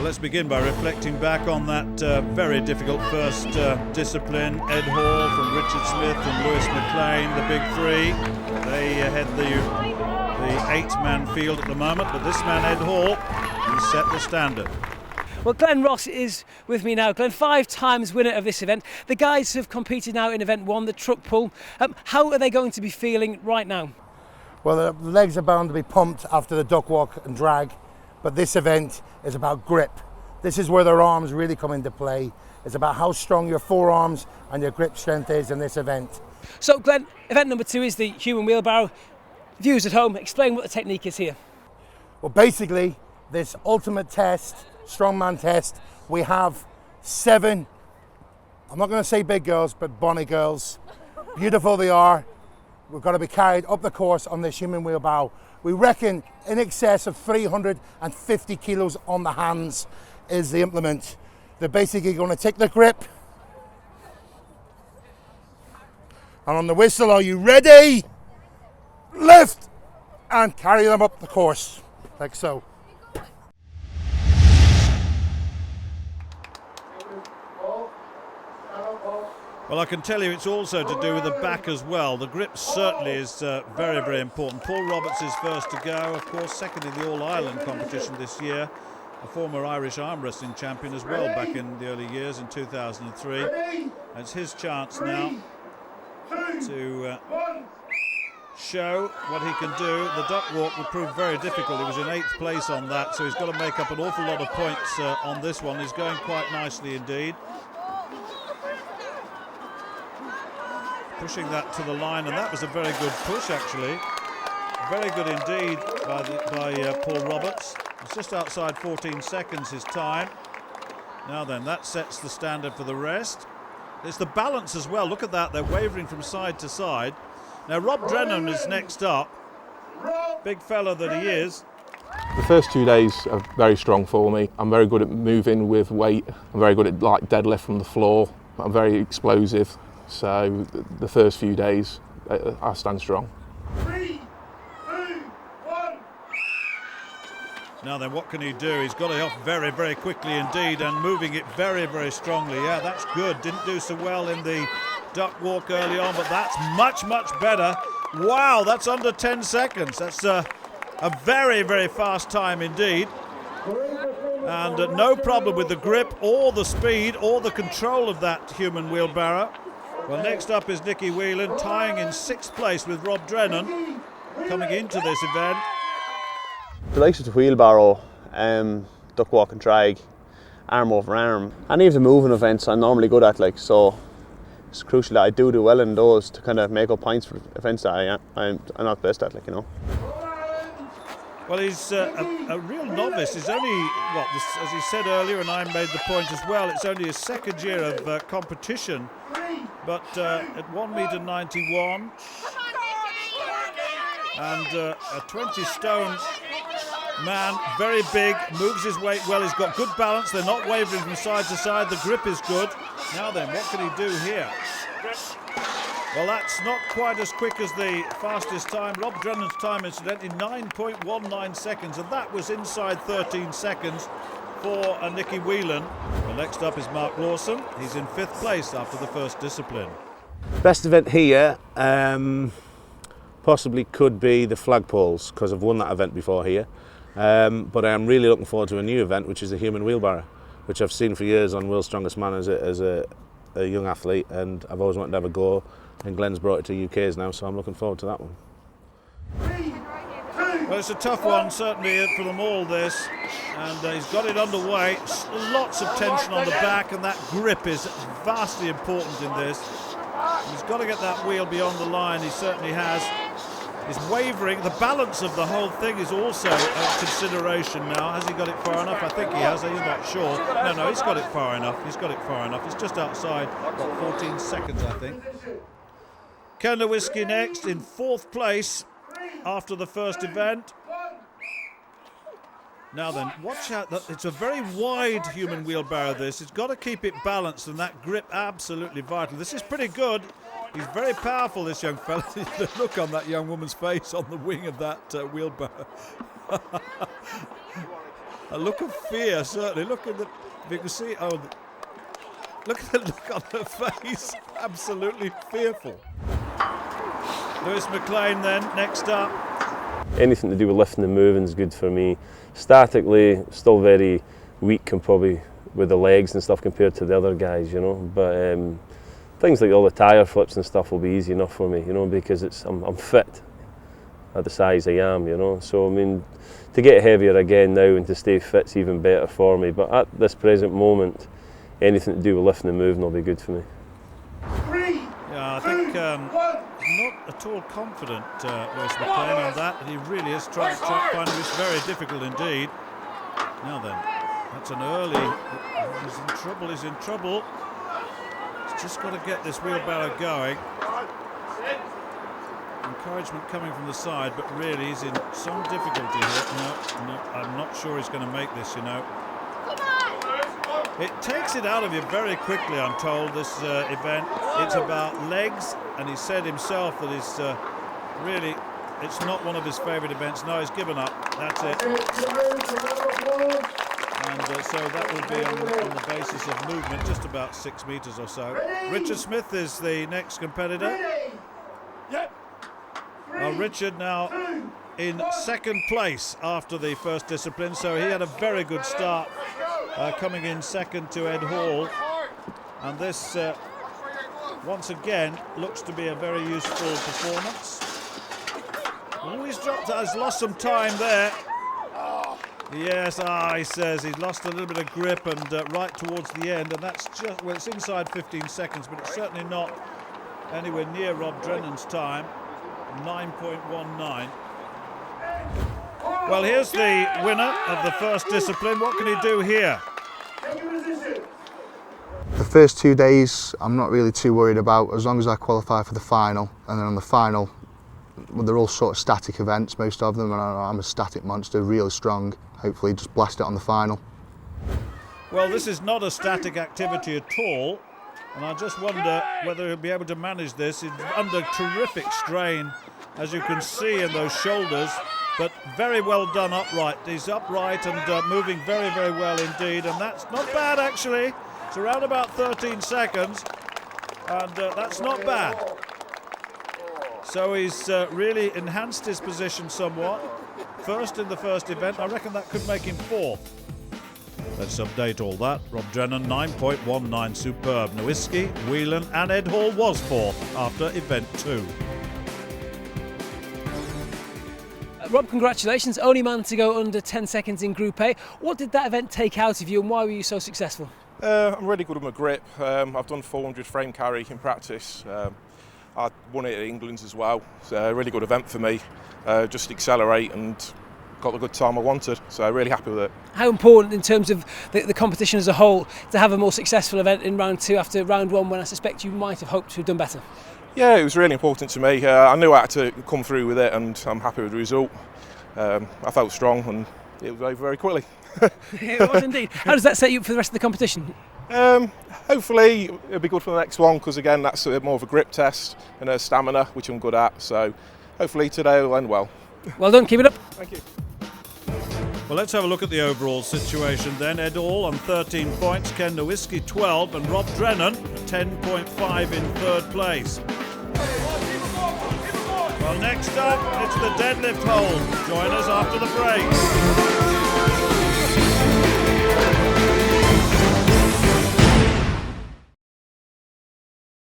Let's begin by reflecting back on that very difficult first discipline. Ed Hall from Richard Smith and Lewis McLean, the big three. They head the 8-man field at the moment, but this man, Ed Hall, he set the standard. Well, Glenn Ross is with me now. Glenn, 5 times winner of this event. The guys have competed now in event 1, the truck pull. How are they going to be feeling right now? Well, the legs are bound to be pumped after the duck walk and drag, but this event is about grip. This is where their arms really come into play. It's about how strong your forearms and your grip strength is in this event. So, Glenn, event number 2 is the human wheelbarrow. Viewers at home, explain what the technique is here. Well, basically, this ultimate test, strongman test, we have 7, I'm not going to say big girls, but bonny girls. Beautiful they are. We've got to be carried up the course on this human wheelbarrow. We reckon in excess of 350 kilos on the hands is the implement. They're basically going to take the grip. And on the whistle, are you ready? Lift and carry them up the course, like so. Well, I can tell you it's also to do with the back as well. The grip certainly is very, very important. Paul Roberts is first to go, of course, second in the All-Ireland competition this year. A former Irish arm wrestling champion as well back in the early years in 2003. It's his chance now to show what he can do. The duck walk would prove very difficult. He was in 8th place on that, so he's got to make up an awful lot of points on this one. He's going quite nicely indeed. Pushing that to the line, and that was a very good push actually. Very good indeed by Paul Roberts. It's just outside 14 seconds his time. Now then, that sets the standard for the rest. It's the balance as well. Look at that, they're wavering from side to side. Now Rob Drennan is next up. Big fella that he is. The first 2 days are very strong for me. I'm very good at moving with weight. I'm very good at like deadlift from the floor. I'm very explosive. So the first few days, I stand strong. 3, 2, 1. Now then, what can he do? He's got it off very, very quickly indeed, and moving it very, very strongly. Yeah, that's good. Didn't do so well in the duck walk early on, but that's much, much better. Wow, that's under 10 seconds. That's a very, very fast time indeed. And no problem with the grip or the speed or the control of that human wheelbarrow. Well, next up is Nicky Whelan, tying in 6th place with Rob Drennan, coming into this event. The likes of the wheelbarrow, duck walk and drag, arm over arm, any of the moving events I'm normally good at, like, so it's crucial that I do well in those to kind of make up points for events that I'm not best at, like, you know. Well, he's a real novice. He's only, what, as he said earlier, and I made the point as well, it's only his 2nd year of competition. But at 1.91 meters and a 20-stone man, very big, moves his weight well. He's got good balance. They're not wavering from side to side. The grip is good. Now then, what can he do here? Well, that's not quite as quick as the fastest time. Rob Drennan's time, incidentally, 9.19 seconds, and that was inside 13 seconds for Nicky Whelan. Well, next up is Mark Lawson. He's in 5th place after the first discipline. Best event here possibly could be the flagpoles, because I've won that event before here. But I am really looking forward to a new event, which is the human wheelbarrow, which I've seen for years on World's Strongest Man as a young athlete, and I've always wanted to have a go. And Glenn's brought it to UK's now, so I'm looking forward to that one. Well, it's a tough one, certainly, for them all, this. And he's got it underway. Lots of tension on the back, and that grip is vastly important in this. He's got to get that wheel beyond the line. He certainly has. He's wavering. The balance of the whole thing is also a consideration now. Has he got it far enough? I think he has. He's not sure. No, he's got it far enough. He's got it far enough. It's just outside, what, 14 seconds, I think. Ken NOWICKI next in 4th place after the first event. Now then, watch out. It's a very wide human wheelbarrow, this. It's got to keep it balanced, and that grip absolutely vital. This is pretty good. He's very powerful, this young fella. The look on that young woman's face on the wing of that wheelbarrow. A look of fear, certainly. Look at the, if you can see, oh, look at the look on her face. Absolutely fearful. Lewis McLean then, next up. Anything to do with lifting and moving is good for me. Statically, still very weak and probably with the legs and stuff compared to the other guys, you know. But things like all the tyre flips and stuff will be easy enough for me, you know, because I'm fit at the size I am, you know. So I mean, to get heavier again now and to stay fit's even better for me. But at this present moment, anything to do with lifting and moving will be good for me. Yeah, I think not at all confident, Lewis McLean, on that. He really is finding this very difficult indeed. Now then, that's an early. He's in trouble. He's in trouble. He's just got to get this wheelbarrow going. Encouragement coming from the side, but really he's in some difficulty here. No, I'm not sure he's going to make this, you know. It takes it out of you very quickly, I'm told, this event. It's about legs, and he said himself that he's really, it's not one of his favourite events. No, he's given up. That's it. And so that will be on the basis of movement, just about 6 metres or so. Richard Smith is the next competitor. Richard now in second place after the first discipline, so he had a very good start, coming in second to Ed Hall, and this once again looks to be a very useful performance. Oh, he's lost some time there. Yes, he says he's lost a little bit of grip, and right towards the end, and that's just, well, it's inside 15 seconds, but it's certainly not anywhere near Rob Drennan's time. 9.19. Well, here's the winner of the first discipline. What can he do here? The first 2 days I'm not really too worried about, as long as I qualify for the final, and then on the final, well, they're all sort of static events, most of them, and I'm a static monster, really strong. Hopefully just blast it on the final. Well, this is not a static activity at all, and I just wonder whether he'll be able to manage this. He's under terrific strain, as you can see in those shoulders, but very well done upright. He's upright and moving very, very well indeed, and that's not bad actually. It's around about 13 seconds, and that's not bad. So he's really enhanced his position somewhat. First in the first event, I reckon that could make him fourth. Let's update all that. Rob Drennan, 9.19, superb. NOWICKI, WHELAN and Ed Hall was fourth after event 2. Rob, congratulations. Only man to go under 10 seconds in Group A. What did that event take out of you, and why were you so successful? I'm really good with my grip. I've done 400 frame carry in practice. I won it at England's as well. It's a really good event for me. Just accelerate and got the good time I wanted, so really happy with it. How important in terms of the competition as a whole to have a more successful event in round 2 after round 1, when I suspect you might have hoped to have done better? Yeah, it was really important to me. I knew I had to come through with it, and I'm happy with the result. I felt strong, and it was over very quickly. It was indeed. How does that set you up for the rest of the competition? Hopefully it'll be good for the next one, because again that's more of a grip test and a stamina, which I'm good at, so hopefully today will end well. Well done, keep it up. Thank you. Well, let's have a look at the overall situation then. Ed Hall on 13 points, Ken NOWICKI 12, and Rob Drennan 10.5 in third place. Well, next up, it's the deadlift hold. Join us after the break.